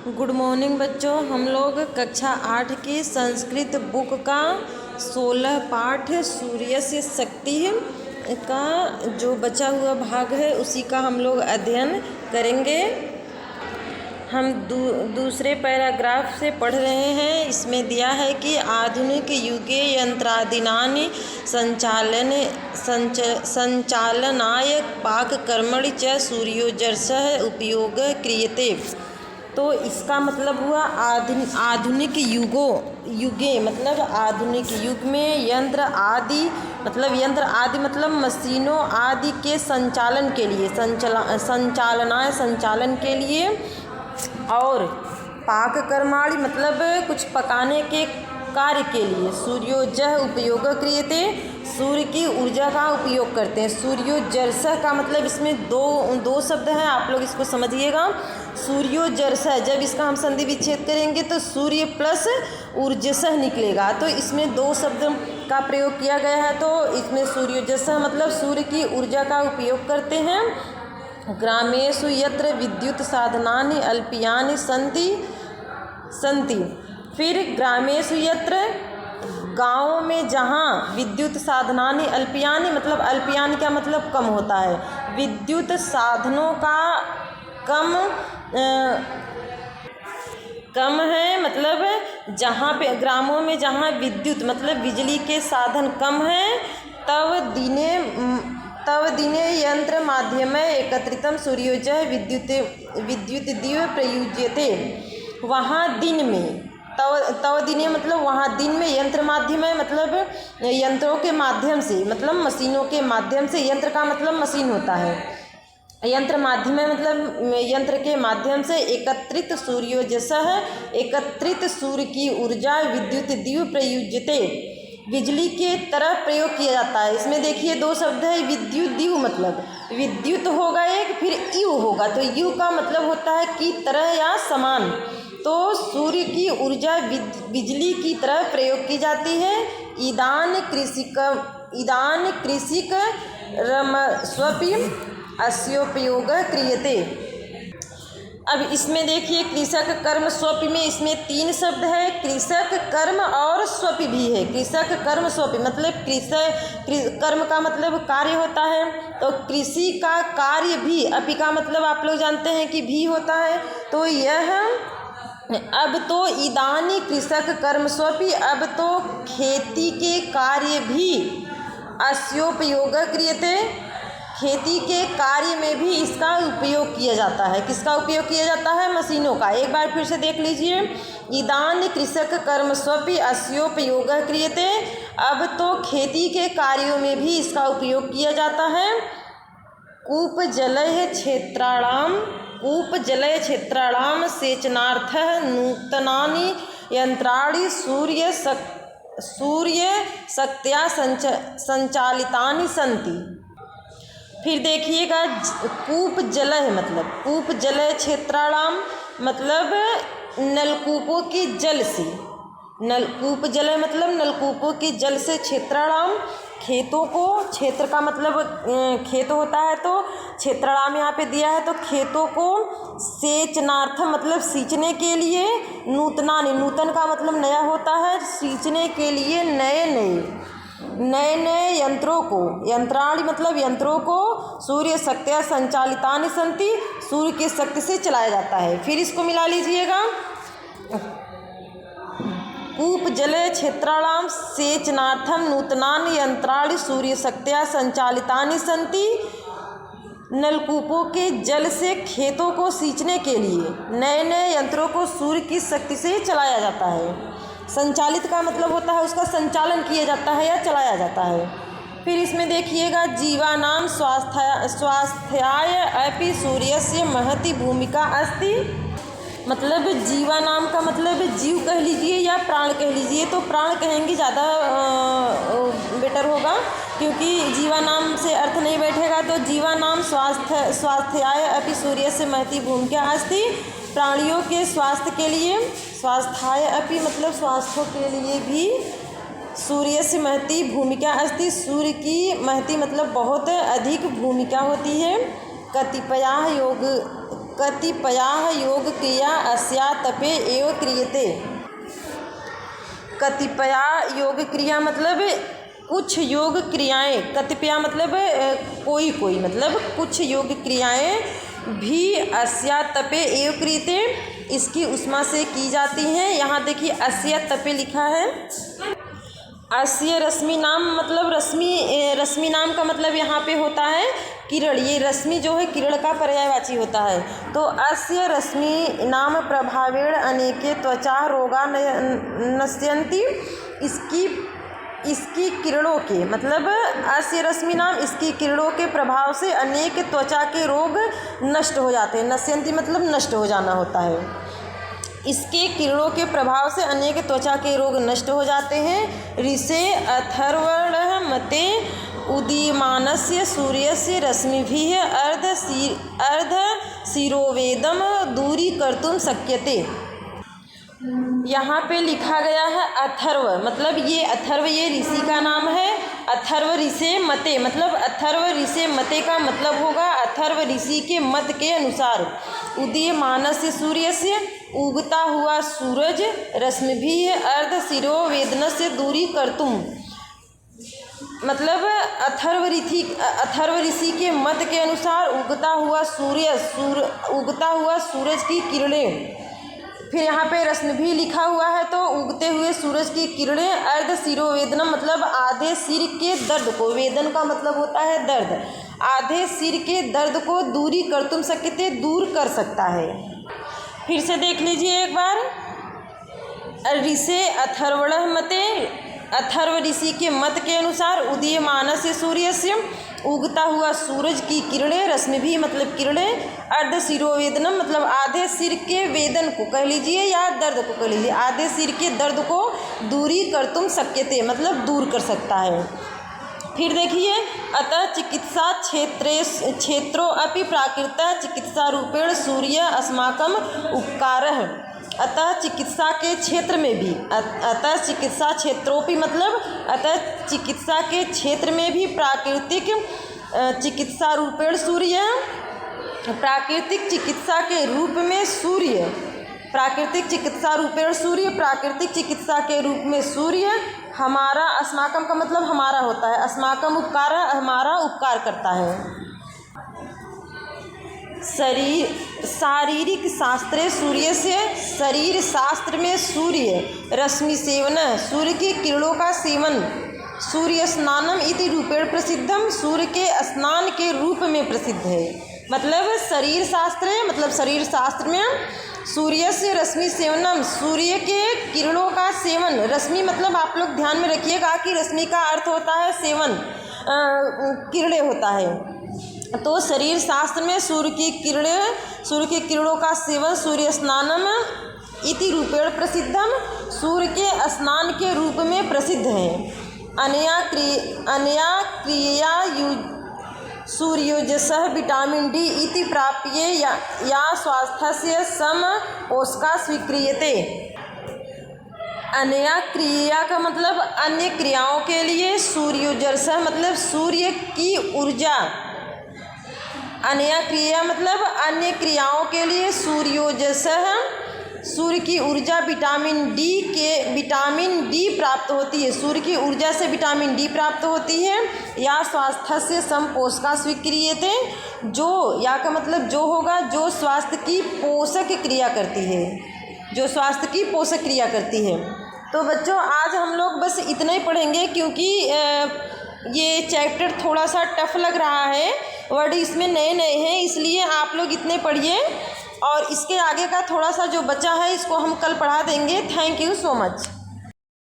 Good morning बच्चों। हम लोग कक्षा 8 की संस्कृत बुक का 16 पाठ सूर्य से शक्ति का जो बचा हुआ भाग है उसी का हम लोग अध्ययन करेंगे। हम दूसरे पैराग्राफ से पढ़ रहे हैं। इसमें दिया है कि आधुनिक युगे यंत्रादीनानि संचालनाय पाककर्मणि च सूर्योजसः उपयोगः क्रियते। तो इसका मतलब हुआ आधुनिक युगे मतलब आधुनिक युग में यंत्र आदि मतलब मशीनों आदि के संचालन के लिए संचालन के लिए और पाककर्माणि मतलब कुछ पकाने के कार्य के लिए सूर्योजः उपयोग क्रियते, सूर्य की ऊर्जा का उपयोग करते हैं। सूर्योजर्सः का मतलब इसमें दो शब्द हैं, आप लोग इसको समझिएगा। सूर्योजर्सः जब इसका हम संधि विच्छेद करेंगे तो सूर्य प्लस ऊर्जसः निकलेगा, तो इसमें दो शब्द का प्रयोग किया गया है। तो इसमें सूर्योजसः मतलब सूर्य की ऊर्जा का उपयोग करते हैं। ग्रामेषु यत्र विद्युत साधनानि अल्पीयानि सन्ति। फिर ग्रामेषु यत्र गाँव में जहाँ विद्युत साधनानि अल्पीयानि मतलब अल्पीयानि का मतलब कम होता है। विद्युत साधनों का कम है मतलब जहाँ पे ग्रामों में जहाँ विद्युत मतलब बिजली के साधन कम हैं तब दिने यंत्र माध्यम एकत्रितम सूर्योजः विद्युत दिव प्रयुज्यते। वहाँ दिन में तव दिने मतलब वहाँ दिन में यंत्र माध्यम है मतलब यंत्रों के माध्यम से मतलब मशीनों के माध्यम से। यंत्र का मतलब मशीन होता है। यंत्र माध्यम है मतलब यंत्र के माध्यम से एकत्रित सूर्योजसः एकत्रित सूर्य की ऊर्जा विद्युत दिव प्रयुज्यते बिजली के तरह प्रयोग किया जाता है। इसमें देखिए दो शब्द है, विद्युत दिव मतलब विद्युत होगा एक, फिर इव होगा, तो इव का मतलब होता है की तरह या समान। तो सूर्य की ऊर्जा बिजली की तरह प्रयोग की जाती है। ईदान कृषिक रमस्वपि अस्योपयोग क्रियते। अब इसमें देखिए कृषक कर्म स्वपि में इसमें तीन शब्द है, कृषक कर्म और स्वपि भी है। कृषक कर्म स्वपि मतलब कर्म का मतलब कार्य होता है, तो कृषि का कार्य भी अपि का मतलब आप लोग जानते हैं कि भी होता है। तो यह अब तो इदानी कृषक कर्म स्वपि अब तो खेती के कार्य भी अस्योपयोग क्रियते खेती के कार्य में भी इसका उपयोग किया जाता है। किसका उपयोग किया जाता है? मशीनों का। एक बार फिर से देख लीजिए, इदान कृषक कर्म स्वपि अस्योपयोग क्रियते अब तो खेती के कार्यों में भी इसका उपयोग किया जाता है। कूप जलय क्षेत्राणाम सेचनार्थः नूतनानि यंत्राणि सूर्य शक्त्या संचालितानि सन्ति। फिर देखिएगा कूप जलय मतलब कूप जलय क्षेत्राणाम मतलब नलकूपों के जल से, नलकूप जलय मतलब नलकूपों के जल से क्षेत्राणाम खेतों को, क्षेत्र का मतलब खेत होता है, तो क्षेत्राणाम यहाँ पे दिया है तो खेतों को सेचनार्थ मतलब सींचने के लिए, नूतन का मतलब नया होता है, सींचने के लिए नए यंत्रों को, यंत्राणि मतलब यंत्रों को सूर्य शक्त्या संचालितानि सन्ति सूर्य की शक्ति से चलाया जाता है। फिर इसको मिला लीजिएगा, कूप जलय क्षेत्राणाम सेचनार्थम नूतनानि यंत्राणि सूर्य शक्त्या संचालितानि सन्ति। नलकूपों के जल से खेतों को सींचने के लिए नए यंत्रों को सूर्य की शक्ति से चलाया जाता है। संचालित का मतलब होता है उसका संचालन किया जाता है या चलाया जाता है। फिर इसमें देखिएगा जीवानाम स्वास्थ्याय अपि सूर्यस्य महती भूमिका अस्ति। मतलब जीवानाम का मतलब जीव कह लीजिए या प्राण कह लीजिए, तो प्राण कहेंगे ज़्यादा बेटर होगा क्योंकि जीवानाम से अर्थ नहीं बैठेगा। तो जीवानाम स्वास्थ्याय अपि सूर्यस्य महती भूमिका अस्ति। प्राणियों के स्वास्थ्य के लिए, स्वास्थ्याय अपि मतलब स्वास्थ्य के लिए भी सूर्य से महती भूमिका अस्ति। सूर्य की महती मतलब बहुत अधिक भूमिका होती है। कतिपयाः योग क्रिया अस्या तपे एव क्रियते। कतिपया योग क्रिया मतलब कुछ योग क्रियाएं, कतिपया मतलब कोई मतलब कुछ योग क्रियाएं भी अस्या तपे एव क्रियते, इसकी उष्मा से की जाती हैं। यहाँ देखिए अस्या तपे लिखा है। अस्य रश्मि नाम मतलब रश्मि नाम का मतलब यहाँ पे होता है किरण। ये रश्मि जो है किरण का पर्यायवाची होता है। तो अस्य रश्मि नाम प्रभावेण अनेके त्वचा रोगा नश्यन्ति। इसकी किरणों के मतलब अस्य रश्मि नाम इसकी किरणों के प्रभाव से अनेक त्वचा के रोग नष्ट हो जाते हैं। नश्यन्ति मतलब नष्ट हो जाना होता है। इसके किरणों के प्रभाव से अनेक त्वचा के रोग नष्ट हो जाते हैं। ऋषे अथर्वणः मते उदीयमानस्य सूर्यस्य रश्मिभिः अर्धशिरोवेदं दूरीकर्तुं शक्यते। यहाँ पे लिखा गया है अथर्व मतलब ये अथर्व ये ऋषि का नाम है। अथर्व ऋषे मते मतलब अथर्व ऋषे मते का मतलब होगा अथर्व ऋषि के मत के अनुसार उदीयमानस्य सूर्यस्य उगता हुआ सूरज रश्मिभिः अर्धशिरोवेदनस्य दूरीकर्तुं मतलब अथर्व ऋषि के मत के अनुसार उगता हुआ सूरज की किरणें। फिर यहाँ पे रश्मि भी लिखा हुआ है तो उगते हुए सूरज की किरणें अर्धशिरोवेदनम मतलब आधे सिर के दर्द को, वेदन का मतलब होता है दर्द, आधे सिर के दर्द को दूरी कर्तुम शक्यते दूर कर सकता है। फिर से देख लीजिए एक बार। ऋषे अथर्वणः मते अथर्व ऋषि के मत के अनुसार उदीयमानस्य सूर्यस्य उगता हुआ सूरज की किरणें रश्मि भी मतलब किरणें अर्धशिरोवेदनम मतलब आधे सिर के वेदन को कह लीजिए या दर्द को कह लीजिए, आधे सिर के दर्द को दूरी कर्तुम शक्यते मतलब दूर कर सकता है। फिर देखिए अतः चिकित्सा क्षेत्रों अपि प्राकृतः चिकित्सा रूपेण सूर्य अस्माकं उपकारः। अतः चिकित्सा के क्षेत्र में भी अतः चिकित्सा क्षेत्रोपि मतलब अतः चिकित्सा के क्षेत्र में भी प्राकृतिक चिकित्सा रूपेण सूर्य प्राकृतिक चिकित्सा के रूप में सूर्य प्राकृतिक चिकित्सा रूपेण सूर्य प्राकृतिक चिकित्सा के रूप में सूर्य हमारा अस्माकम का मतलब हमारा होता है, अस्माकम उपकार हमारा उपकार करता है। शारीरिक शास्त्रे सूर्य से शरीर शास्त्र में सूर्य रश्मि सेवन सूर्य की किरणों का सेवन सूर्य स्नानम इति रूपेण प्रसिद्धम सूर्य के स्नान के रूप में प्रसिद्ध है। मतलब शरीर शास्त्र है मतलब शरीर शास्त्र में सूर्य से रश्मि सेवनम सूर्य के किरणों का सेवन। रश्मि मतलब आप लोग ध्यान में रखिएगा कि रश्मि का अर्थ होता है सेवन, किरणें होता है। तो शरीर शास्त्र में सूर्य की किरणों का सेवन सूर्य स्नानम इति रूपेण प्रसिद्धम सूर्य के स्नान के रूप में प्रसिद्ध है। अनया क्रिया सूर्योजसः विटामिन डी इति प्राप्य या स्वास्थ्यस्य समपोषका स्वीक्रियते। अन्य क्रिया का मतलब अन्य क्रियाओं के लिए सूर्योजसः मतलब सूर्य की ऊर्जा। अन्य क्रिया मतलब अन्य क्रियाओं के लिए सूर्योजसः सूर्य की ऊर्जा विटामिन डी प्राप्त होती है। सूर्य की ऊर्जा से विटामिन डी प्राप्त होती है। या स्वास्थ्य से समपोषका स्वीक्रियते जो या का मतलब जो होगा जो स्वास्थ्य की पोषक क्रिया करती है, जो स्वास्थ्य की पोषक क्रिया करती है। तो बच्चों आज हम लोग बस इतना ही पढ़ेंगे क्योंकि ये चैप्टर थोड़ा सा टफ लग रहा है, वर्ड इसमें नए नए हैं, इसलिए आप लोग इतने पढ़िए और इसके आगे का थोड़ा सा जो बचा है इसको हम कल पढ़ा देंगे। Thank you so much.